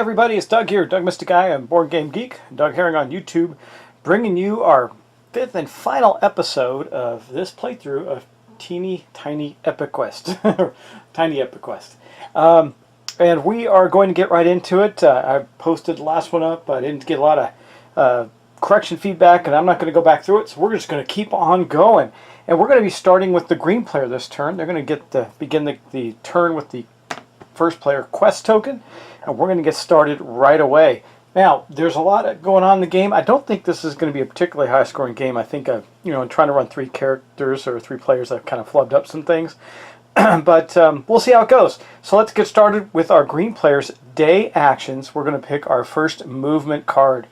everybody, it's Doug here, Doug Mystic Guy. I'm Board Game Geek, Doug Herring on YouTube, bringing you our fifth and final episode of this playthrough of Teeny Tiny Epic Quest. Tiny Epic Quest. And we are going to get right into it. I posted the last one up. I didn't get a lot of correction feedback, and I'm not going to go back through it, so we're just going to keep on going. And we're going to be starting with the green player this turn. They're going to begin the turn with the first player quest token, and we're going to get started right away. Now, there's a lot going on in the game. I don't think this is going to be a particularly high-scoring game. I think in trying to run three characters or three players, I've kind of flubbed up some things. But we'll see how it goes. So let's get started with our green player's day actions. We're going to pick our first movement card.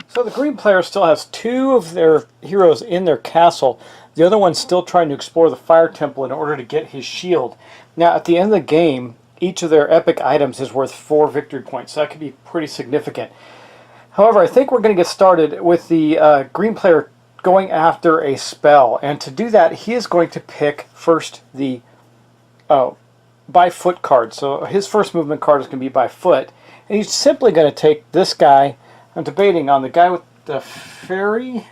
So the green player still has two of their heroes in their castle. The other one's still trying to explore the fire temple in order to get his shield. Now, at the end of the game, each of their epic items is worth 4 victory points, so that could be pretty significant. However, I think we're going to get started with the green player going after a spell, and to do that, he is going to pick first the by foot card. So his first movement card is going to be by foot, and he's simply going to take this guy. I'm debating on the guy with the fairy.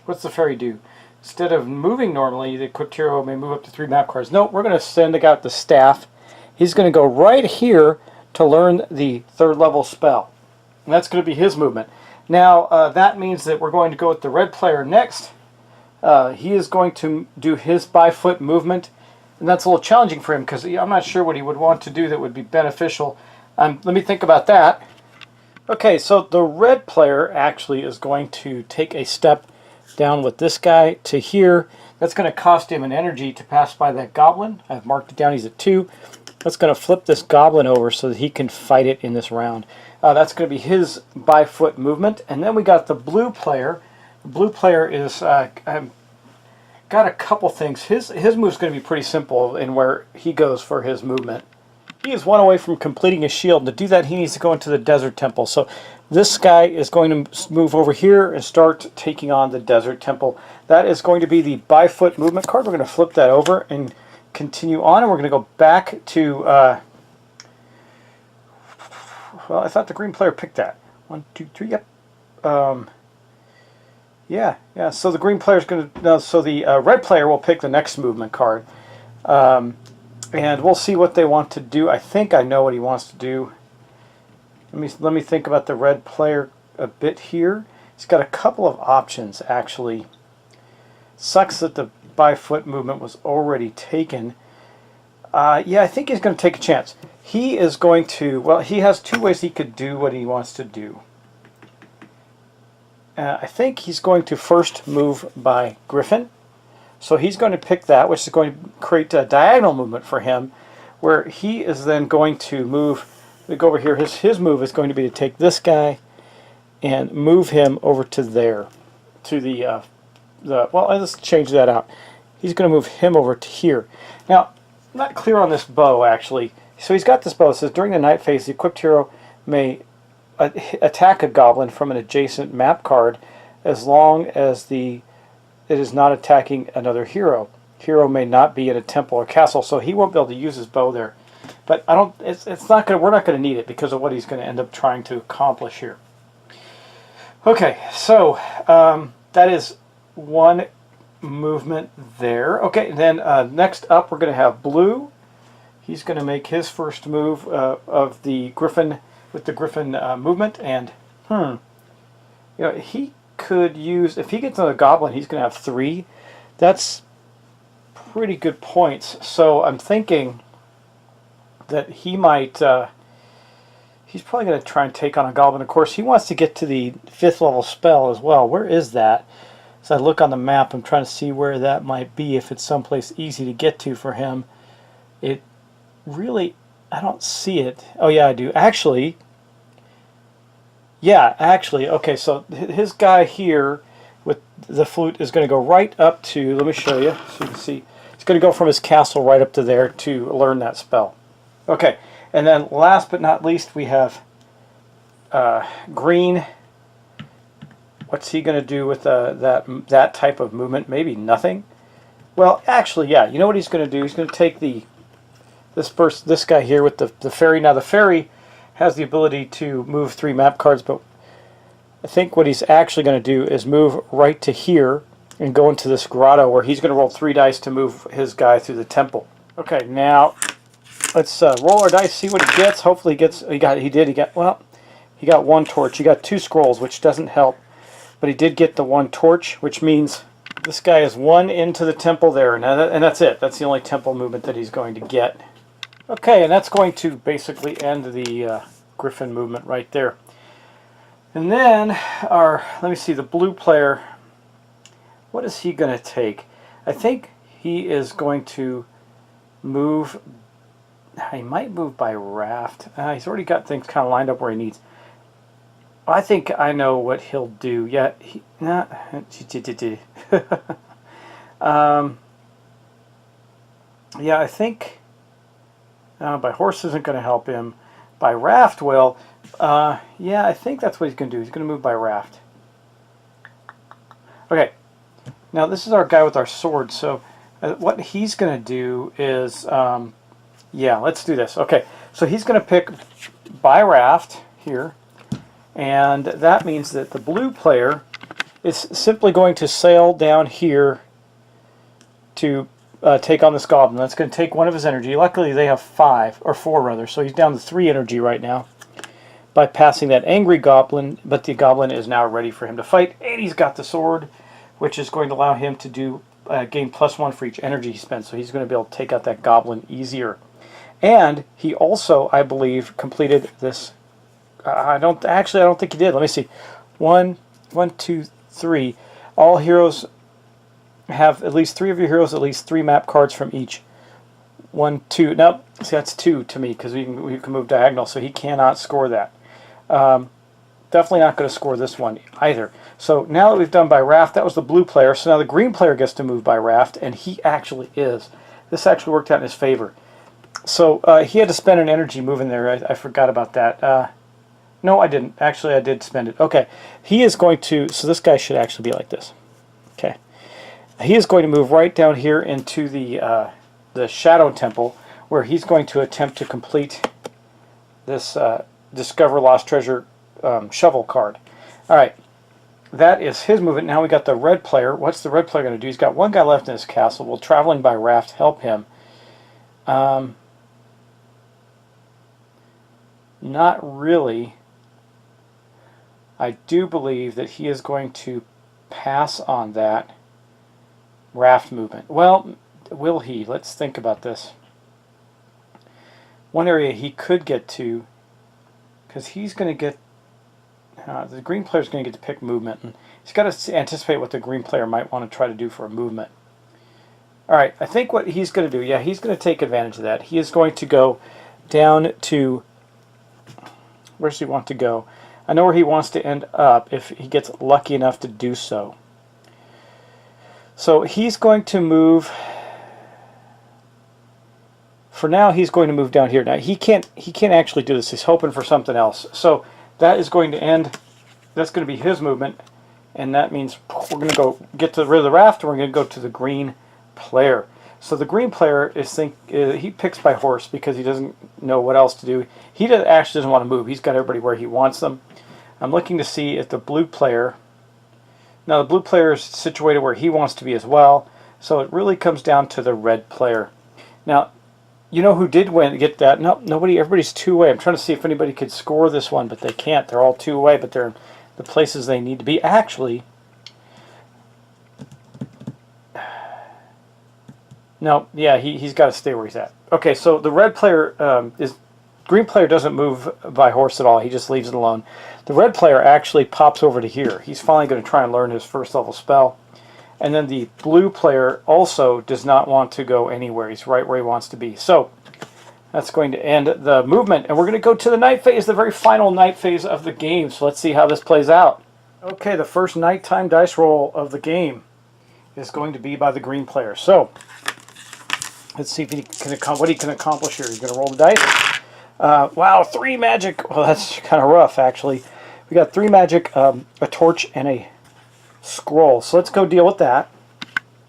What's the fairy do? Instead of moving normally, the equipped hero may move up to 3 map cards. No, we're going to send the guy with the staff. He's going to go right here to learn the 3rd level spell. And that's going to be his movement. Now, that means that we're going to go with the red player next. He is going to do his by foot movement. And that's a little challenging for him because I'm not sure what he would want to do that would be beneficial. Let me think about that. Okay, so the red player actually is going to take a step down with this guy to here. That's going to cost him an energy to pass by that goblin. I've marked it down. He's at 2. That's going to flip this goblin over so that he can fight it in this round. That's going to be his by foot movement. And then we got the blue player. The blue player is got a couple things. His move is going to be pretty simple in where he goes for his movement. He is 1 away from completing his shield. To do that, he needs to go into the desert temple. So this guy is going to move over here and start taking on the desert temple. That is going to be the by foot movement card. We're going to flip that over and continue on, and we're going to go back to well, I thought the green player picked that. 1, 2, 3, yep. Yeah, so the green player is going to, no, so the red player will pick the next movement card, and we'll see what they want to do. I think I know what he wants to do. Let me think about the red player a bit here. He's got a couple of options, actually. Sucks that the by foot movement was already taken. Yeah, I think he's going to take a chance. He is going to, well, he has 2 ways he could do what he wants to do. I think he's going to first move by Griffin. So he's going to pick that, which is going to create a diagonal movement for him, where he is then going to move, go over here. His move is going to be to take this guy and move him over to there, to the well, let's change that out. He's going to move him over to here. Now, I'm not clear on this bow, actually. So he's got this bow. It says, during the night phase, the equipped hero may attack a goblin from an adjacent map card as long as it is not attacking another hero. Hero may not be in a temple or castle, so he won't be able to use his bow there. But I don't. It's not going. We're not going to need it because of what he's going to end up trying to accomplish here. Okay, so that is one movement there. Okay, then next up we're going to have blue. He's going to make his first move of the Griffin with the Griffin movement, and he could use, if he gets another goblin, he's going to have 3. That's pretty good points. So I'm thinking that he might. He's probably going to try and take on a goblin. Of course, he wants to get to the 5th level spell as well. Where is that? As I look on the map, I'm trying to see where that might be, if it's someplace easy to get to for him. It really, I don't see it. Oh yeah, I do. Actually, yeah, actually, okay, so his guy here with the flute is going to go right up to, let me show you so you can see. He's going to go from his castle right up to there to learn that spell. Okay, and then last but not least, we have green. What's he going to do with that type of movement? Maybe nothing. Well, actually, yeah. You know what he's going to do? He's going to take this guy here with the fairy. Now the fairy has the ability to move 3 map cards, but I think what he's actually going to do is move right to here and go into this grotto where he's going to roll 3 dice to move his guy through the temple. Okay, now let's roll our dice, see what he gets. Hopefully he gets, he got 1 torch. He got 2 scrolls, which doesn't help, but he did get the 1 torch, which means this guy is 1 into the temple there, and that's it. That's the only temple movement that he's going to get. Okay, and that's going to basically end the Griffin movement right there. And then let me see, the blue player, what is he going to take? I think he is going to move, he might move by raft. He's already got things kind of lined up where he needs. I think I know what he'll do. Yeah, yeah, I think by horse isn't going to help him. By raft will. Yeah, I think that's what he's going to do. He's going to move by raft. Okay, now this is our guy with our sword. So what he's going to do is, yeah, let's do this. Okay, so he's going to pick by raft here. And that means that the blue player is simply going to sail down here to take on this goblin. That's going to take 1 of his energy. Luckily they have 5, or 4 rather, so he's down to 3 energy right now by passing that angry goblin, but the goblin is now ready for him to fight, and he's got the sword, which is going to allow him to do gain +1 for each energy he spends, so he's going to be able to take out that goblin easier. And he also, I believe, completed this. I don't think he did. Let me see. 1, 2, 3. All heroes have at least 3 of your heroes, at least 3 map cards from each. 1, 2. Nope. See, that's 2 to me because we can move diagonal, so he cannot score that. Definitely not going to score this one either. So now that we've done by raft, that was the blue player. So now the green player gets to move by raft, and he actually is. This actually worked out in his favor. So he had to spend an energy moving there. I forgot about that. No, I didn't. Actually, I did spend it. Okay. He is going to... So this guy should actually be like this. Okay. He is going to move right down here into the Shadow Temple, where he's going to attempt to complete this Discover Lost Treasure shovel card. Alright. That is his movement. Now we got the red player. What's the red player going to do? He's got 1 guy left in his castle. Will traveling by raft help him? Not really. I do believe that he is going to pass on that raft movement. Well, will he? Let's think about this. One area he could get to, because he's going to get, the green player is going to get to pick movement, and he's got to anticipate what the green player might want to try to do for a movement. Alright, I think what he's going to do, yeah, he's going to take advantage of that. He is going to go down to, where does he want to go? I know where he wants to end up if he gets lucky enough to do so. So he's going to move, for now he's going to move down here. Now he can't actually do this. He's hoping for something else. So that is going to end, that's going to be his movement, and that means we're going to go get rid of the raft, and we're going to go to the green player. So the green player is he picks by horse because he doesn't know what else to do. He actually doesn't want to move. He's got everybody where he wants them. I'm looking to see if the blue player... Now the blue player is situated where he wants to be as well. So it really comes down to the red player. Now, you know who did get that? No, nobody. Everybody's 2-way. I'm trying to see if anybody could score this one, but they can't. They're all 2-way, but they're in the places they need to be. Actually... No, yeah, he's got to stay where he's at. Okay, so the red player green player doesn't move by horse at all. He just leaves it alone. The red player actually pops over to here. He's finally going to try and learn his first level spell. And then the blue player also does not want to go anywhere. He's right where he wants to be. So that's going to end the movement. And we're going to go to the night phase, the very final night phase of the game. So let's see how this plays out. Okay, the first nighttime dice roll of the game is going to be by the green player. So let's see if he can what he can accomplish here. He's going to roll the dice. Wow, 3 magic. Well, that's kind of rough, actually. We got 3 magic, a torch, and a scroll. So let's go deal with that.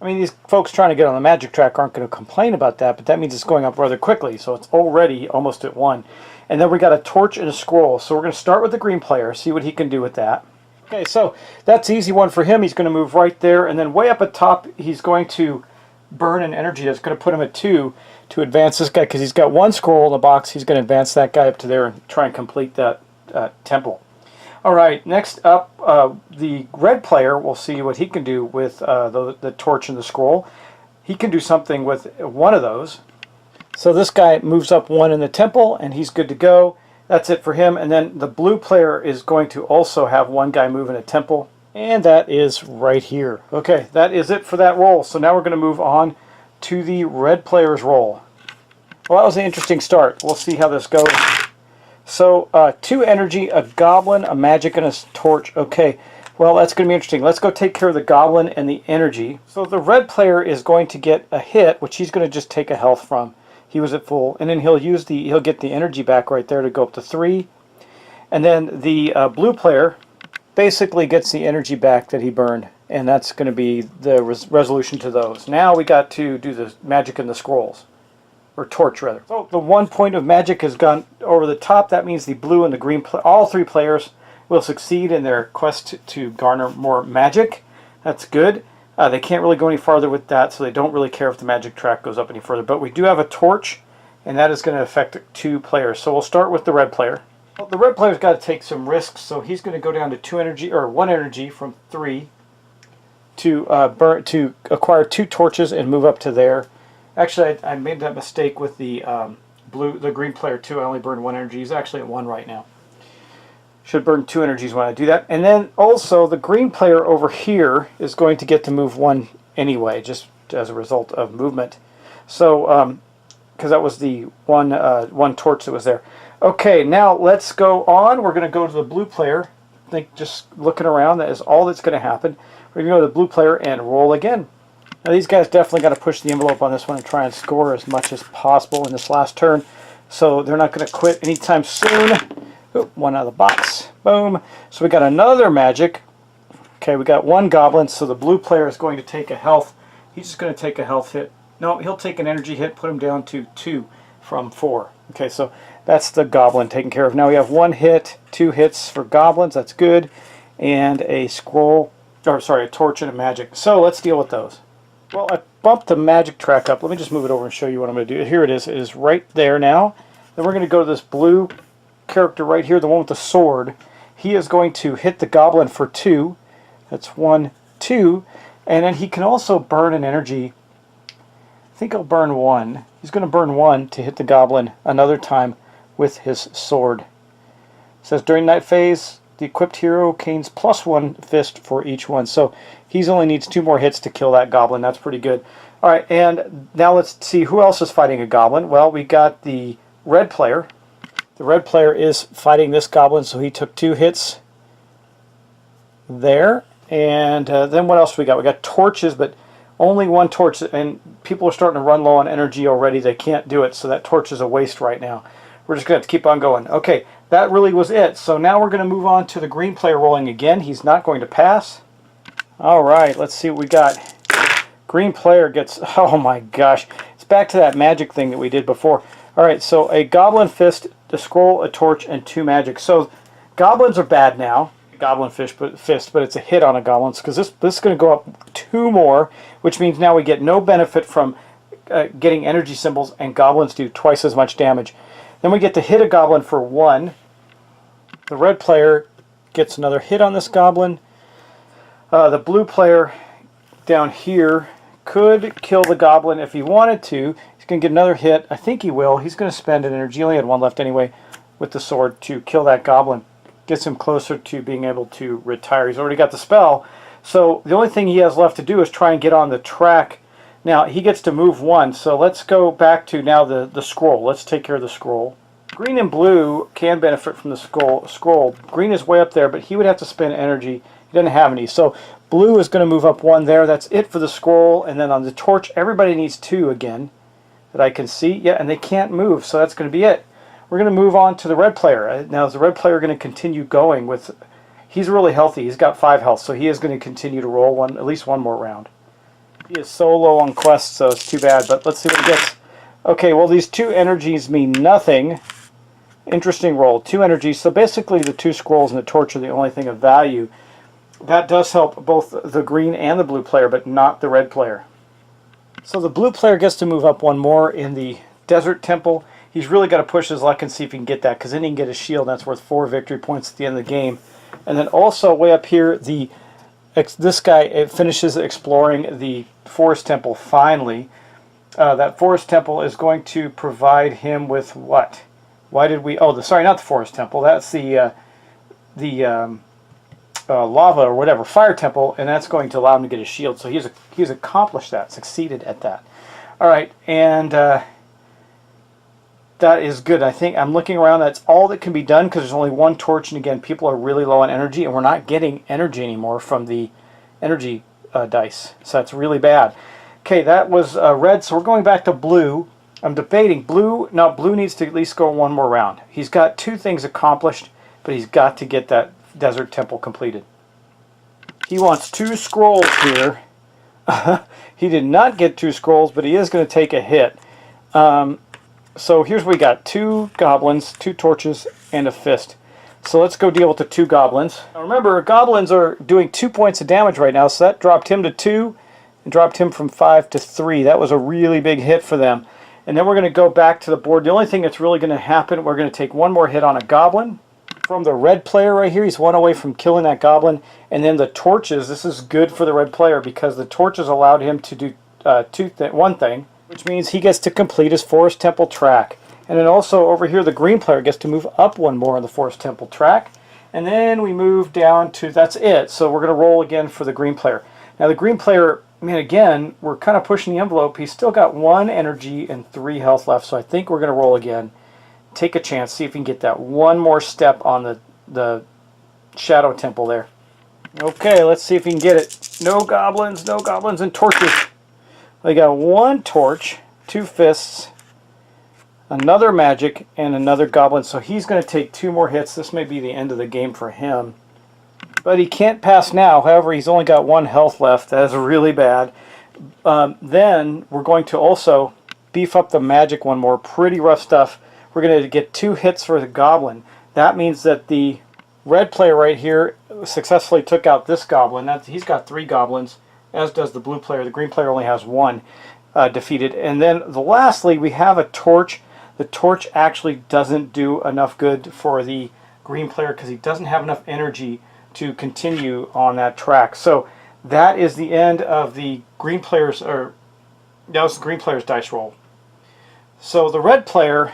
I mean, these folks trying to get on the magic track aren't going to complain about that, but that means it's going up rather quickly, so it's already almost at 1. And then we got a torch and a scroll, so we're going to start with the green player, see what he can do with that. Okay, so that's an easy one for him. He's going to move right there, and then way up at top, he's going to burn an energy that's going to put him at 2 to advance this guy, because he's got 1 scroll in the box. He's going to advance that guy up to there and try and complete that temple. All right, next up, the red player, we'll see what he can do with the torch and the scroll. He can do something with one of those. So this guy moves up 1 in the temple, and he's good to go. That's it for him. And then the blue player is going to also have 1 guy move in a temple, and that is right here. Okay, that is it for that roll. So now we're going to move on to the red player's roll. Well, that was an interesting start. We'll see how this goes. So 2 energy, a goblin, a magic, and a torch. Okay, well, that's going to be interesting. Let's go take care of the goblin and the energy. So the red player is going to get a hit, which he's going to just take a health from. He was at full, and then he'll get the energy back right there to go up to 3. And then the blue player basically gets the energy back that he burned, and that's going to be the resolution to those. Now we got to do the magic and the scrolls. Or torch, rather. So the 1 point of magic has gone over the top. That means the blue and the green, all 3 players will succeed in their quest to garner more magic. That's good. They can't really go any farther with that, so they don't really care if the magic track goes up any further. But we do have a torch, and that is going to affect 2 players. So we'll start with the red player. Well, the red player's got to take some risks, so he's going to go down to 2 energy, or 1 energy from 3 to acquire 2 torches and move up to there. Actually, I made that mistake with the green player too. I only burned 1 energy. He's actually at 1 right now. Should burn 2 energies when I do that. And then also the green player over here is going to get to move 1 anyway, just as a result of movement. So, because that was the one torch that was there. Okay, now let's go on. We're going to go to the blue player. I think just looking around, that is all that's going to happen. We're going to go to the blue player and roll again. Now these guys definitely got to push the envelope on this one and try and score as much as possible in this last turn. So they're not going to quit anytime soon. Oop, 1 out of the box. Boom. So we got another magic. Okay, we got 1 goblin, so the blue player is going to take a health. He's just going to take a health hit. No, he'll take an energy hit, put him down to 2 from 4. Okay, so that's the goblin taken care of. Now we have 1 hit, 2 hits for goblins. That's good. And a scroll, or sorry, a torch and a magic. So let's deal with those. Well, I bumped the magic track up. Let me just move it over and show you what I'm going to do. Here it is. It is right there now. Then we're going to go to this blue character right here, the one with the sword. He is going to hit the goblin for 2. That's 1, 2. And then he can also burn an energy. I think he'll burn 1. He's going to burn 1 to hit the goblin another time with his sword. It says during night phase, the equipped hero gains +1 fist for each one. So he only needs 2 more hits to kill that goblin. That's pretty good. All right, and now let's see who else is fighting a goblin. Well, we got the red player. The red player is fighting this goblin, so he took 2 hits there. And then what else we got? We got torches, but only 1 torch, and people are starting to run low on energy already. They can't do it, so that torch is a waste right now. We're just going to have to keep on going. Okay, that really was it. So now we're going to move on to the green player rolling again. He's not going to pass. All right, let's see what we got. Green player gets, oh my gosh, it's back to that magic thing that we did before. All right, so a goblin fist, a scroll, a torch, and 2 magic. So goblins are bad now. Goblin fist, but it's a hit on a goblin because this is going to go up 2 more, which means now we get no benefit from getting energy symbols, and goblins do twice as much damage. Then we get to hit a goblin for 1. The red player gets another hit on this goblin. The blue player down here could kill the goblin if he wanted to. He's going to get another hit. I think he will. He's going to spend an energy. He only had 1 left anyway with the sword to kill that goblin. Gets him closer to being able to retire. He's already got the spell. So the only thing he has left to do is try and get on the track. Now he gets to move 1. So let's go back to now the scroll. Let's take care of the scroll. Green and blue can benefit from the scroll. Green is way up there, but he would have to spend energy. He doesn't have any. So blue is going to move up 1 there. That's it for the scroll. And then on the torch, everybody needs 2 again that I can see. Yeah, and they can't move, so that's going to be it. We're going to move on to the red player. Now is the red player going to continue going with... He's really healthy. He's got 5 health, so he is going to continue to roll at least one more round. He is so low on quests, so it's too bad, but let's see what he gets. Okay, well these 2 energies mean nothing. Interesting roll. 2 energies, so basically the 2 scrolls and the torch are the only thing of value. That does help both the green and the blue player, but not the red player. So the blue player gets to move up 1 more in the Desert Temple. He's really got to push his luck and see if he can get that, because then he can get a shield. That's worth 4 victory points at the end of the game. And then also way up here, this guy finishes exploring the Forest Temple finally. That Forest Temple is going to provide him with what? Why did we... Oh, sorry, not the Forest Temple. That's the lava or whatever, Fire Temple, and that's going to allow him to get a shield. So he's accomplished that, succeeded at that. All right, and that is good. I think I'm looking around. That's all that can be done because there's only 1 torch, and again, people are really low on energy, and we're not getting energy anymore from the energy dice. So that's really bad. Okay, that was red, so we're going back to blue. I'm debating blue. No, blue needs to at least go 1 more round. He's got 2 things accomplished, but he's got to get that Desert Temple completed. He wants 2 scrolls here. He did not get 2 scrolls, but he is going to take a hit. So here's what we got. 2 goblins, 2 torches, and a fist. So let's go deal with the 2 goblins. Now remember, goblins are doing 2 points of damage right now, so that dropped him to 2 and dropped him from 5 to 3. That was a really big hit for them. And then we're going to go back to the board. The only thing that's really going to happen, we're going to take 1 more hit on a goblin. From the red player right here, he's 1 away from killing that goblin. And then the torches, this is good for the red player because the torches allowed him to do one thing, which means he gets to complete his Forest Temple track. And then also over here, the green player gets to move up 1 more on the Forest Temple track. And then we move down to, that's it. So we're going to roll again for the green player. Now the green player, I mean, again, we're kind of pushing the envelope. He's still got 1 energy and 3 health left, so I think we're going to roll again. Take a chance, see if we can get that 1 more step on the Shadow Temple there. Okay, let's see if we can get it. No goblins, and torches. We got 1 torch, 2 fists, another magic, and another goblin. So he's going to take 2 more hits. This may be the end of the game for him. But he can't pass now. However, he's only got 1 health left. That is really bad. Then we're going to also beef up the magic 1 more. Pretty rough stuff. We're going to get 2 hits for the goblin. That means that the red player right here successfully took out this goblin. He's got 3 goblins, as does the blue player. The green player only has 1 defeated. And then lastly, we have a torch. The torch actually doesn't do enough good for the green player because he doesn't have enough energy to continue on that track. So that is the end of the green player's, or that was the green player's dice roll. So the red player,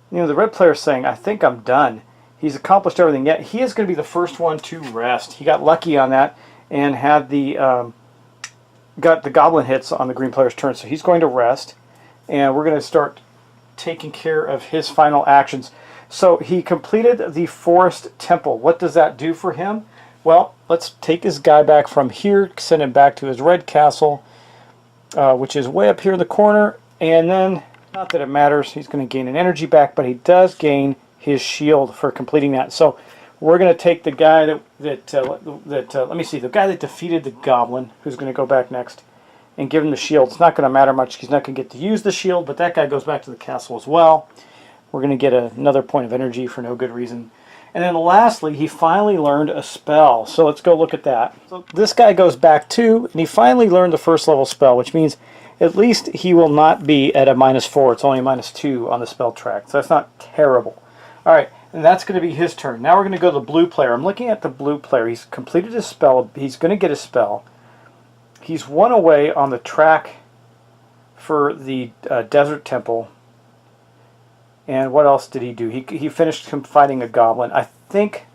the red player is saying, I think I'm done. He's accomplished everything, yet he is going to be the first one to rest. He got lucky on that and had got the goblin hits on the green player's turn, so he's going to rest, and we're going to start taking care of his final actions. So he completed the Forest Temple. What does that do for him? Well, let's take this guy back from here, send him back to his red castle, which is way up here in the corner, and then, not that it matters, he's going to gain an energy back, but he does gain his shield for completing that. So we're going to take the guy let me see, the guy that defeated the goblin, who's going to go back next, and give him the shield. It's not going to matter much. He's not going to get to use the shield, but that guy goes back to the castle as well. We're going to get another point of energy for no good reason. And then lastly, he finally learned a spell. So let's go look at that. So this guy goes back too, and he finally learned the 1st level spell, which means at least he will not be at a -4. It's only a -2 on the spell track. So that's not terrible. All right, and that's going to be his turn. Now we're going to go to the blue player. I'm looking at the blue player. He's completed his spell. He's going to get a spell. He's 1 away on the track for the Desert Temple. And what else did he do? He finished fighting a goblin. I think,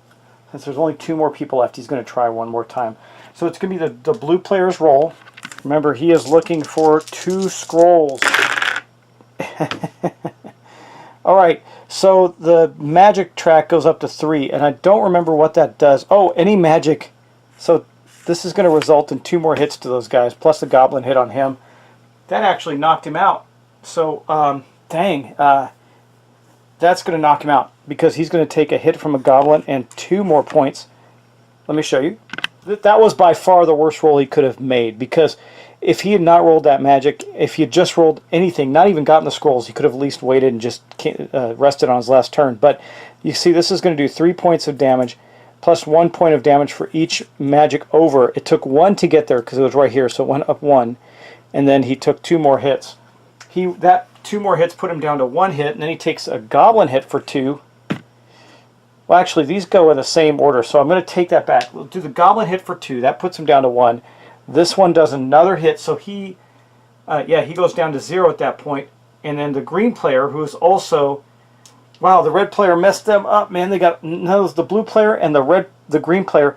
since there's only 2 more people left, he's going to try 1 more time. So it's going to be the blue player's roll. Remember, he is looking for 2 scrolls. Alright, so the magic track goes up to 3, and I don't remember what that does. Oh, any magic. So this is going to result in 2 more hits to those guys, plus the goblin hit on him. That actually knocked him out. So, dang. That's going to knock him out because he's going to take a hit from a goblin and 2 more points. Let me show you. that was by far the worst roll he could have made, because if he had not rolled that magic, if he had just rolled anything, not even gotten the scrolls, he could have at least waited and just rested on his last turn. But you see, this is going to do 3 points of damage, plus 1 point of damage for each magic over. It took 1 to get there because it was right here, so it went up 1, and then he took 2 more hits. That 2 more hits put him down to 1 hit, and then he takes a goblin hit for 2. Well, actually, these go in the same order, so I'm going to take that back. We'll do the goblin hit for 2. That puts him down to 1. This one does another hit, so he goes down to 0 at that point. And then the green player, who is also, wow, the red player messed them up, man. They got, no, the blue player and the green player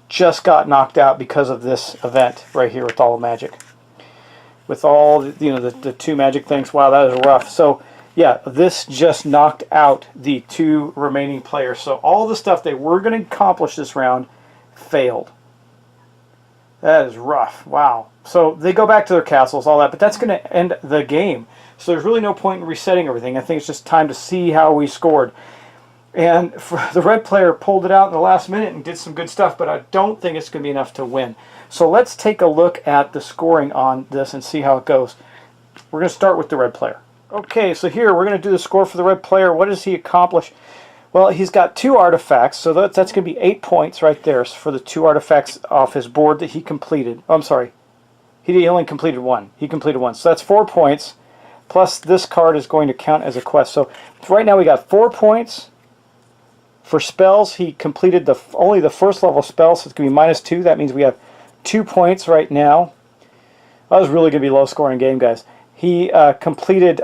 just got knocked out because of this event right here with all the magic, with all the 2 magic things. Wow, that is rough. So yeah, this just knocked out the 2 remaining players. So all the stuff they were going to accomplish this round failed. That is rough. Wow. So they go back to their castles, all that, but that's going to end the game. So there's really no point in resetting everything. I think it's just time to see how we scored. And the red player pulled it out in the last minute and did some good stuff, but I don't think it's going to be enough to win. So let's take a look at the scoring on this and see how it goes. We're going to start with the red player. Okay, so here we're going to do the score for the red player. What does he accomplish? Well, he's got 2 artifacts, so that's going to be 8 points right there for the 2 artifacts off his board that he completed. Oh, I'm sorry. He only completed 1. He completed 1. So that's 4 points, plus this card is going to count as a quest. So right now we got 4 points. For spells, he completed only the first level spell, so it's going to be -2. That means we have 2 points right now. That was really going to be a low-scoring game, guys. He completed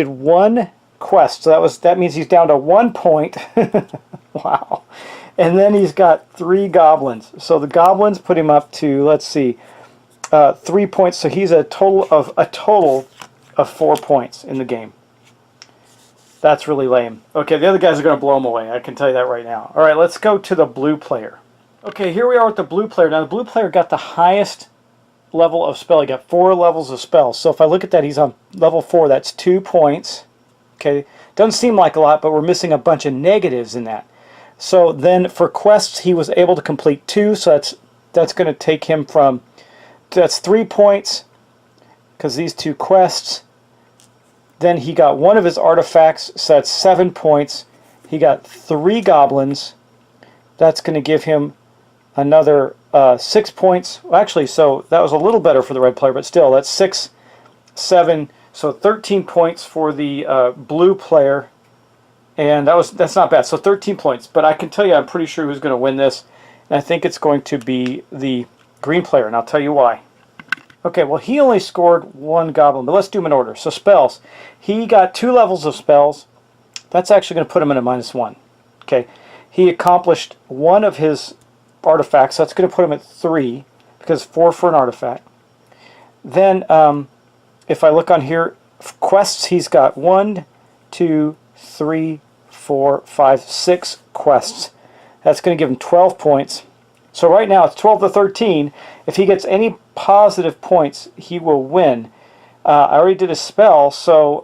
1 quest, so that means he's down to 1 point. Wow. And then he's got 3 goblins. So the goblins put him up to, let's see, 3 points. So he's a total of 4 points in the game. That's really lame. Okay, the other guys are going to blow him away. I can tell you that right now. All right, let's go to the blue player. Okay, here we are with the blue player. Now the blue player got the highest level of spell. He got 4 levels of spells. So if I look at that, he's on level 4. That's 2 points. Okay, doesn't seem like a lot, but we're missing a bunch of negatives in that. So then for quests, he was able to complete 2, so that's going to take him from, that's 3 points, because these 2 quests. Then he got 1 of his artifacts, so that's 7 points. He got 3 goblins. That's going to give him another 6 points. Well, actually, so that was a little better for the red player, but still, that's 6, 7, so 13 points for the blue player, and that's not bad. So 13 points, but I can tell you I'm pretty sure who's going to win this, and I think it's going to be the green player, and I'll tell you why. Okay, well, he only scored 1 goblin, but let's do them in order. So spells. He got 2 levels of spells. That's actually going to put him in a -1. Okay, he accomplished 1 of his artifacts. That's going to put him at 3, because 4 for an artifact. Then if I look on here, quests, he's got 1, 2, 3, 4, 5, 6 quests. That's going to give him 12 points. So right now it's 12 to 13. If he gets any positive points, he will win. I already did a spell, so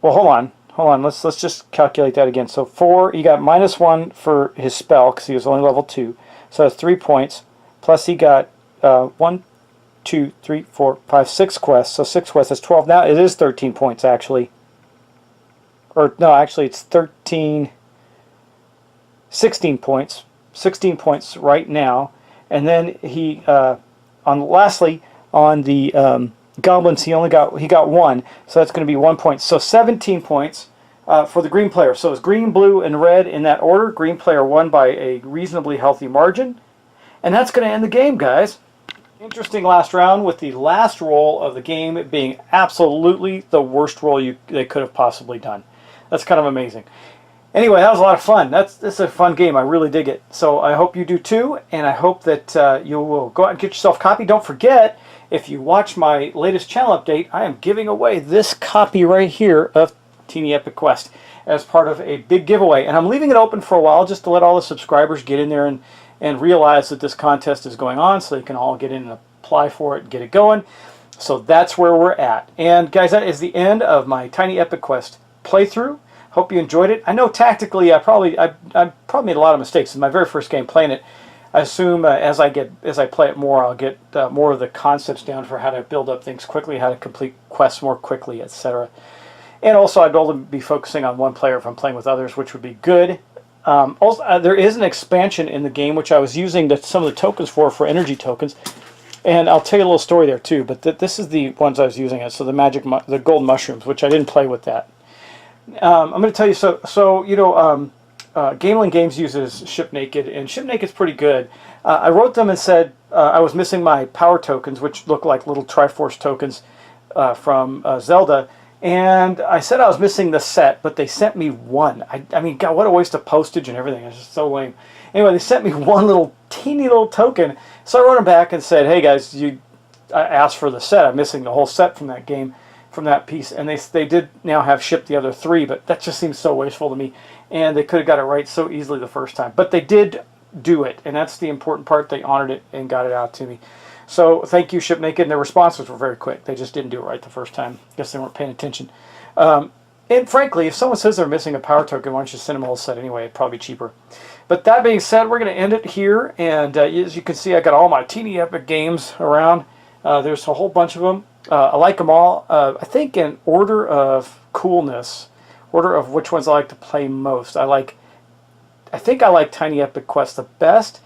well, hold on. Let's just calculate that again. So 4, he got -1 for his spell because he was only level 2. So that's 3 points. Plus he got 1, 2, 3, 4, 5, 6 quests. So 6 quests, that's 12. Now it is 13 points actually. Or no, actually it's 16 points. 16 points right now. And then he lastly on the goblins, he got 1. So that's going to be 1 point. So 17 points for the green player. So it's green, blue, and red in that order. Green player won by a reasonably healthy margin. And that's going to end the game, guys. Interesting last round, with the last roll of the game being absolutely the worst roll they could have possibly done. That's kind of amazing. Anyway, that was a lot of fun. It's a fun game. I really dig it. So I hope you do too, and I hope that you will go out and get yourself a copy. Don't forget, if you watch my latest channel update, I am giving away this copy right here of Teeny Epic Quest as part of a big giveaway. And I'm leaving it open for a while just to let all the subscribers get in there and realize that this contest is going on, so they can all get in and apply for it and get it going. So that's where we're at. And guys, that is the end of my Tiny Epic Quest playthrough. Hope you enjoyed it. I know tactically I probably made a lot of mistakes in my very first game playing it. I assume as I play it more, I'll get more of the concepts down for how to build up things quickly, how to complete quests more quickly, etc. And also, I'd only be focusing on one player if I'm playing with others, which would be good. Also, there is an expansion in the game which I was using some of the tokens for energy tokens, and I'll tell you a little story there too. But this is the ones I was using. So the gold mushrooms, which I didn't play with that. I'm going to tell you. Gamelin Games uses Ship Naked, and Ship Naked's pretty good. I wrote them and said I was missing my power tokens, which look like little Triforce tokens from Zelda. And I said I was missing the set, but they sent me one. I mean, God, what a waste of postage and everything. It's just so lame. Anyway, they sent me one teeny little token. So I wrote them back and said, hey guys, I asked for the set. I'm missing the whole set from that game, from that piece. And they did now have shipped the other 3, but that just seems so wasteful to me. And they could have got it right so easily the first time. But they did do it, and that's the important part. They honored it and got it out to me. So thank you, Ship Naked, and their responses were very quick. They just didn't do it right the first time. Guess they weren't paying attention. And frankly, if someone says they're missing a power token, why don't you send them a whole set anyway? It'd probably be cheaper. But that being said, we're going to end it here. And as you can see, I got all my teeny epic games around. There's a whole bunch of them. I like them all. I think in order of coolness, order of which ones I like to play most. I think I like Tiny Epic Quest the best,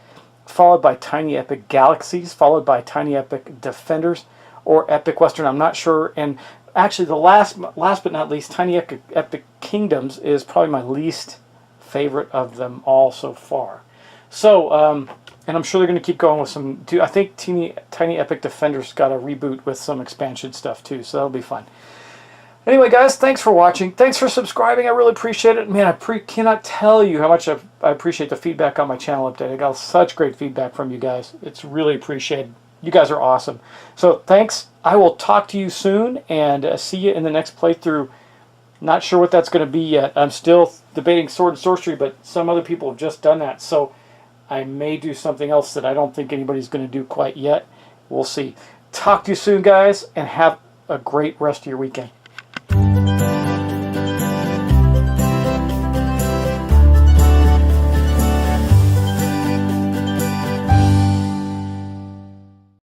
followed by Tiny Epic Galaxies, followed by Tiny Epic Defenders, or Epic Western. I'm not sure. And actually, the last but not least, Tiny Epic Kingdoms is probably my least favorite of them all so far. So, and I'm sure they're going to keep going with some. I think Tiny Epic Defenders got a reboot with some expansion stuff too, so that'll be fun. Anyway, guys, thanks for watching. Thanks for subscribing. I really appreciate it. Man, I cannot tell you how much I appreciate the feedback on my channel update. I got such great feedback from you guys. It's really appreciated. You guys are awesome. So thanks. I will talk to you soon, and see you in the next playthrough. Not sure what that's going to be yet. I'm still debating Sword and Sorcery, but some other people have just done that. So I may do something else that I don't think anybody's going to do quite yet. We'll see. Talk to you soon, guys, and have a great rest of your weekend.